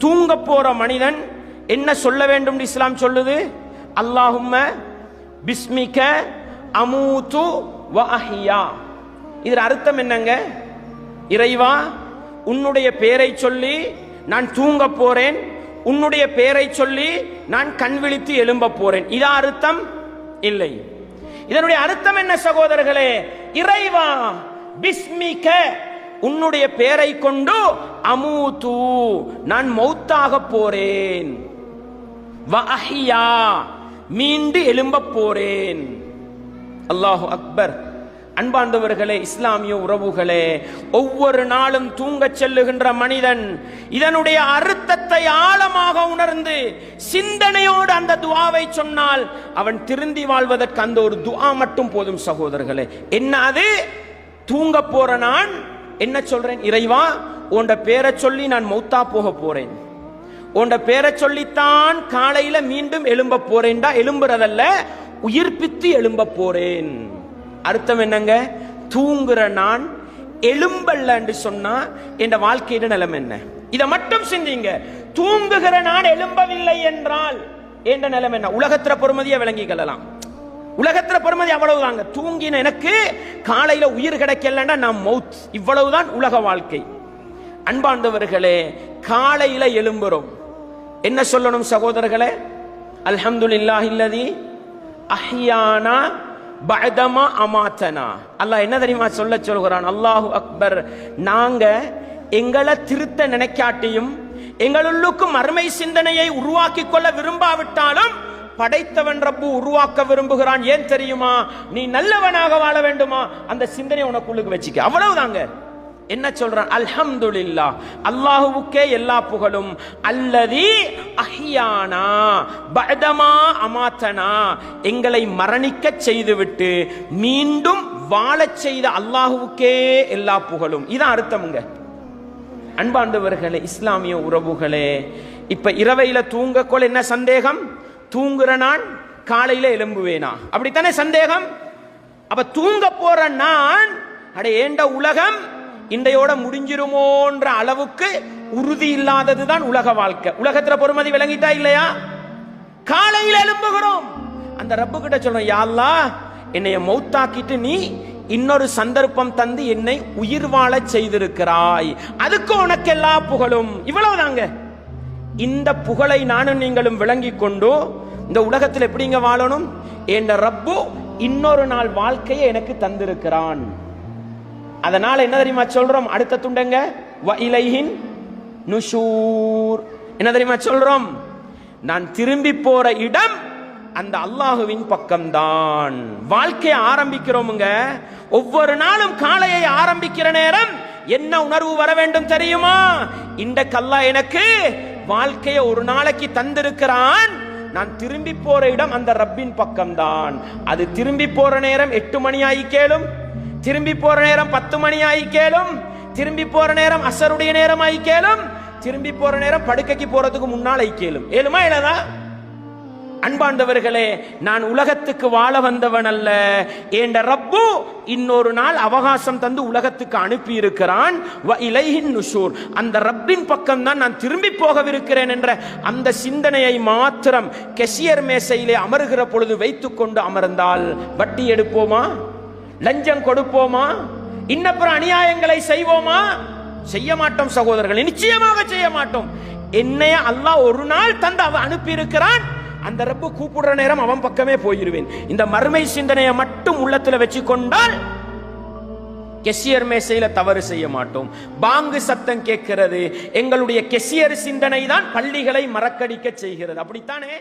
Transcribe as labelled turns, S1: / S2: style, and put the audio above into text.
S1: தூங்க போற மனிதன் என்ன சொல்ல வேண்டும் இஸ்லாம் சொல்லுது? அல்லாஹும்ம பிஸ்மிக அமூது வ அஹ்யா. இதன் அர்த்தம் என்னங்க? இறைவா, உன்னுடைய பெயரை சொல்லி நான் தூங்க போறேன், உன்னுடைய பெயரை சொல்லி நான் கண் விழித்து எழும்ப போறேன். இதா அர்த்தம்? இல்லை. இதனுடைய அர்த்தம் என்ன சகோதரர்களே? இறைவா, பிஸ்மிக, உன்னுடைய பெயரை கொண்டு அமூது, நான் மௌத்தாக போறேன், வ அஹ்யா, மீண்டு எழும்ப போறேன். அல்லாஹு அக்பர். அன்பார்ந்தவர்களே, இஸ்லாமிய உறவுகளே, ஒவ்வொரு நாளும் தூங்கச் செல்லுகின்ற மனிதன் இதனுடைய அர்த்தத்தை ஆழமாக உணர்ந்து சிந்தனையோடு அந்த துஆவை சொன்னால் அவன் திருந்தி வாழ்வதற்கு அந்த ஒரு துஆ மட்டும் போதும் சகோதரர்களே. என்ன அது? தூங்க போற நான் என்ன சொல்றேன்? இறைவா, உன்ட பேரை சொல்லி நான் மௌத்தா போக போறேன், உன்ட பேரை சொல்லித்தான் காலையில மீண்டும் எழும்ப போறேன்டா. எழும்புறதல்ல, உயிர்ப்பித்து எழும்ப போறேன். அர்த்தம் என்னங்க? தூங்குற நான் எழும்பல்ல என்று சொன்னா என் வாழ்க்கையிட நிலைமை என்ன? இதை மட்டும் சிந்திங்க. தூங்குகிற நான் எழும்பவில்லை என்றால் என்ற நிலைமை என்ன? உலகத்திர பொறுமதியை விளங்கி கொள்ளலாம். உலகத்திர பொறுமதி அவ்வளவுதாங்க. தூங்கின எனக்கு காலையில உயிர் கிடைக்கலன்னா நான் மௌத். இவ்வளவுதான் உலக வாழ்க்கை. அன்பார்ந்தவர்களே, காலையில எழும்புறோம், என்ன சொல்லணும் சகோதரர்களே? அல்ஹம்துலில்லாஹில்லதி அஹ்யானா பஅதமா அமாத்தனா. அல்லாஹ் என்ன தெரியுமா சொல்கிறான்? அல்லாஹு அக்பர். நாங்க எங்களை திருத்த நினைக்காட்டியும் எங்களுக்கும் மறுமை சிந்தனையை உருவாக்கி கொள்ள விரும்பாவிட்டாலும் படைத்தவன் ரப்பு உருவாக்க விரும்புகிறான். ஏன் தெரியுமா? நீ நல்லவனாக வாழ வேண்டுமா? அந்த சிந்தனை உனக்குள்ளுக்கு வச்சுக்க. அவ்வளவுதாங்க. என்ன சொல்றான்? அல்ஹம்துலில்லாஹ், அல்லாஹுவுக்கே எல்லா புகழும். அல்லதி அஹ்யானா பஅதமா அமாத்தனா, எங்களை மரணிக்க செய்துவிட்டு மீண்டும் வாழச் செய்த அல்லாஹுவுக்கே எல்லா புகழும். இதான் அர்த்தமுங்க. அன்பாண்டவர்களே, இஸ்லாமிய உறவுகளே, இப்ப இரவையில தூங்கக்கொள்ள என்ன சந்தேகம்? தூங்குற நான் காலையில எழும்புவேனா? அப்படித்தானே சந்தேகம். அப்ப தூங்க போற நான் அட ஏண்ட உலகம் இன்றையோட முடிஞ்சிருமோன்ற அளவுக்கு உறுதி இல்லாததுதான் உலக வாழ்க்கை. உலகத்துல பொறுமதி விளங்கிட்டா இல்லையா? காலையில் எழும்புகிறோம், அந்த ரப்பு கிட்ட சொல்றோம், யா அல்லாஹ், என்னைய மௌத்தாக்கிட்டு நீ இன்னொரு சந்தர்ப்பம் தந்து என்னை உயிர் வாழ செய்திருக்கிறாய், அதுக்கு உனக்கு எல்லா புகழும். இவ்வளவுதாங்க. இந்த புகழை நானும் நீங்களும் விளங்கி கொண்டு இந்த உலகத்தில் எப்படிங்க வாழணும்? என்ற ரப்பு இன்னொரு நாள் வாழ்க்கையை எனக்கு தந்திருக்கிறான். அதனால என்ன தெரியுமா சொல்றோம்? அடுத்த துண்டங்க, வ இலைஹின் நுஷூர். என்ன தெரியுமா சொல்றோம்? நான் திரும்பி போற இடம் அந்த அல்லாஹுவின் பக்கம்தான். வாழ்க்கையை ஆரம்பிக்கிறோமுங்க. ஒவ்வொரு நாளும் காலையை ஆரம்பிக்கிற நேரம் என்ன உணர்வு வர வேண்டும் தெரியுமா? இந்த கல்லா எனக்கு வாழ்க்கையை ஒரு நாளைக்கு தந்திருக்கிறான், நான் திரும்பி போற இடம் அந்த ரப்பின் பக்கம்தான். அது திரும்பி போற நேரம் 8 மணி ஆகி கேளும், திரும்பி போற நேரம் 10 மணி ஆகி கேளும், திரும்பி போற நேரம் அசருடைய நேரம் ஆகி கேளும், திரும்பி போற நேரம் படுக்கைக்கு போறதுக்கு முன்னால் ஆகி கேளும். ஏழுமா இல்லதா? அன்பாண்டவர்களே, நான் உலகத்துக்கு வாழ வந்தவன் அல்ல, என்ற ரப்பு இன்னொரு நாள் அவகாசம் தந்து உலகத்துக்கு அனுப்பி இருக்கிறான். வ இலைஹின் நுஷூர், அந்த ரப்பின் பக்கம் தான் நான் திரும்பி போகவிருக்கிறேன் என்ற அந்த சிந்தனையை மாத்திரம் கெஷியர் மேசையிலே அமருகிற பொழுது வைத்துக் கொண்டு அமர்ந்தால் வட்டி எடுப்போமா? லஞ்சம் கொடுப்போமா? இன்னப்புற அநியாயங்களை செய்வோமா? செய்ய மாட்டோம் சகோதரர்கள், நிச்சயமாக செய்ய மாட்டோம். என்னைய அல்லாஹ் ஒரு நாள் தந்து அவன் அனுப்பி இருக்கிறான், அந்த ரப்பு கூப்பிடுற நேரம் அவன் பக்கமே போயிருவேன். இந்த மறுமை சிந்தனையை மட்டும் உள்ளத்துல வச்சு கொண்டால் கெஷியர் மேசையில தவறு செய்ய மாட்டோம். பாங்கு சத்தம் கேட்கிறது, எங்களுடைய கெஷியர் சிந்தனை தான் பள்ளிகளை மறக்கடிக்க செய்கிறது. அப்படித்தானே?